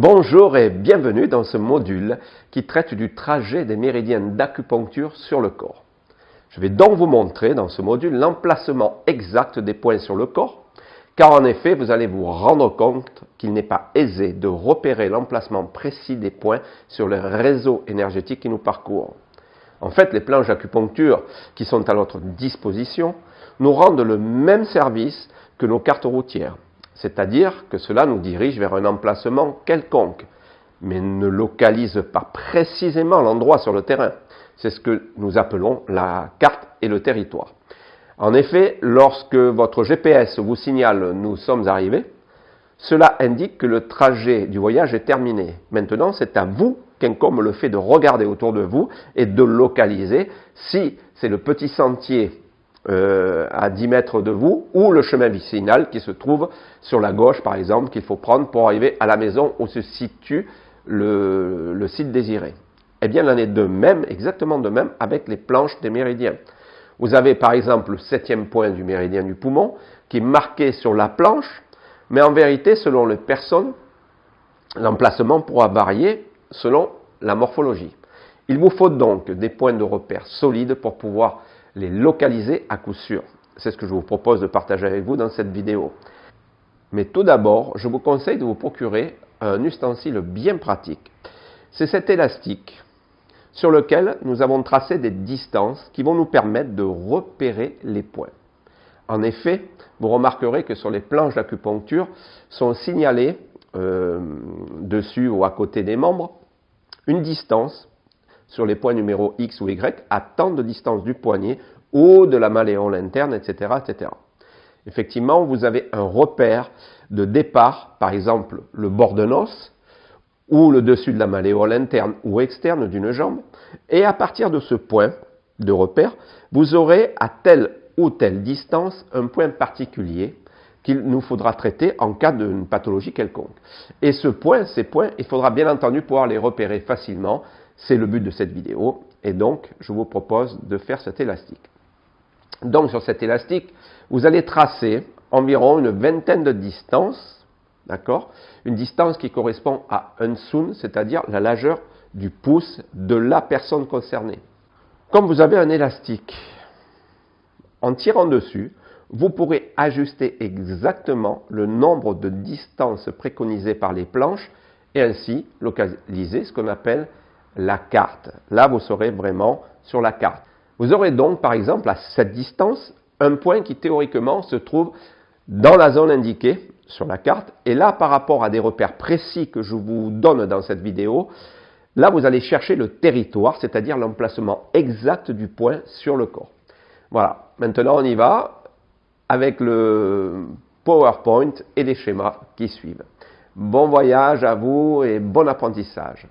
Bonjour et bienvenue dans ce module qui traite du trajet des méridiens d'acupuncture sur le corps. Je vais donc vous montrer dans ce module l'emplacement exact des points sur le corps, car en effet vous allez vous rendre compte qu'il n'est pas aisé de repérer l'emplacement précis des points sur le réseau énergétique qui nous parcourt. En fait, les planches d'acupuncture qui sont à notre disposition nous rendent le même service que nos cartes routières. C'est-à-dire que cela nous dirige vers un emplacement quelconque, mais ne localise pas précisément l'endroit sur le terrain. C'est ce que nous appelons la carte et le territoire. En effet, lorsque votre GPS vous signale « nous sommes arrivés », cela indique que le trajet du voyage est terminé. Maintenant, c'est à vous qu'incombe le fait de regarder autour de vous et de localiser si c'est le petit sentier à 10 mètres de vous ou le chemin vicinal qui se trouve sur la gauche par exemple qu'il faut prendre pour arriver à la maison où se situe le site désiré. Eh bien, il en est de même, exactement de même avec les planches des méridiens. Vous avez par exemple le 7e point du méridien du poumon qui est marqué sur la planche, mais en vérité, selon les personnes, l'emplacement pourra varier selon la morphologie. Il vous faut donc des points de repère solides pour pouvoir les localiser à coup sûr. C'est ce que je vous propose de partager avec vous dans cette vidéo. Mais tout d'abord, je vous conseille de vous procurer un ustensile bien pratique. C'est cet élastique sur lequel nous avons tracé des distances qui vont nous permettre de repérer les points. En effet, vous remarquerez que sur les planches d'acupuncture sont signalées dessus ou à côté des membres une distance sur les points numéro X ou Y à tant de distance du poignet ou de la malléole interne, etc., etc. Effectivement, vous avez un repère de départ, par exemple le bord d'un os ou le dessus de la malléole interne ou externe d'une jambe, et à partir de ce point de repère, vous aurez à telle ou telle distance un point particulier qu'il nous faudra traiter en cas d'une pathologie quelconque. Et ces points, il faudra bien entendu pouvoir les repérer facilement. C'est le but de cette vidéo. Et donc, je vous propose de faire cet élastique. Donc, sur cet élastique, vous allez tracer environ une vingtaine de distances, d'accord? Une distance qui correspond à un sun, c'est-à-dire la largeur du pouce de la personne concernée. Comme vous avez un élastique, en tirant dessus, vous pourrez ajuster exactement le nombre de distances préconisées par les planches et ainsi localiser ce qu'on appelle la carte. Là, vous serez vraiment sur la carte. Vous aurez donc, par exemple, à cette distance, un point qui théoriquement se trouve dans la zone indiquée sur la carte. Et là, par rapport à des repères précis que je vous donne dans cette vidéo, là, vous allez chercher le territoire, c'est-à-dire l'emplacement exact du point sur le corps. Voilà, maintenant on y va avec le PowerPoint et les schémas qui suivent. Bon voyage à vous et bon apprentissage.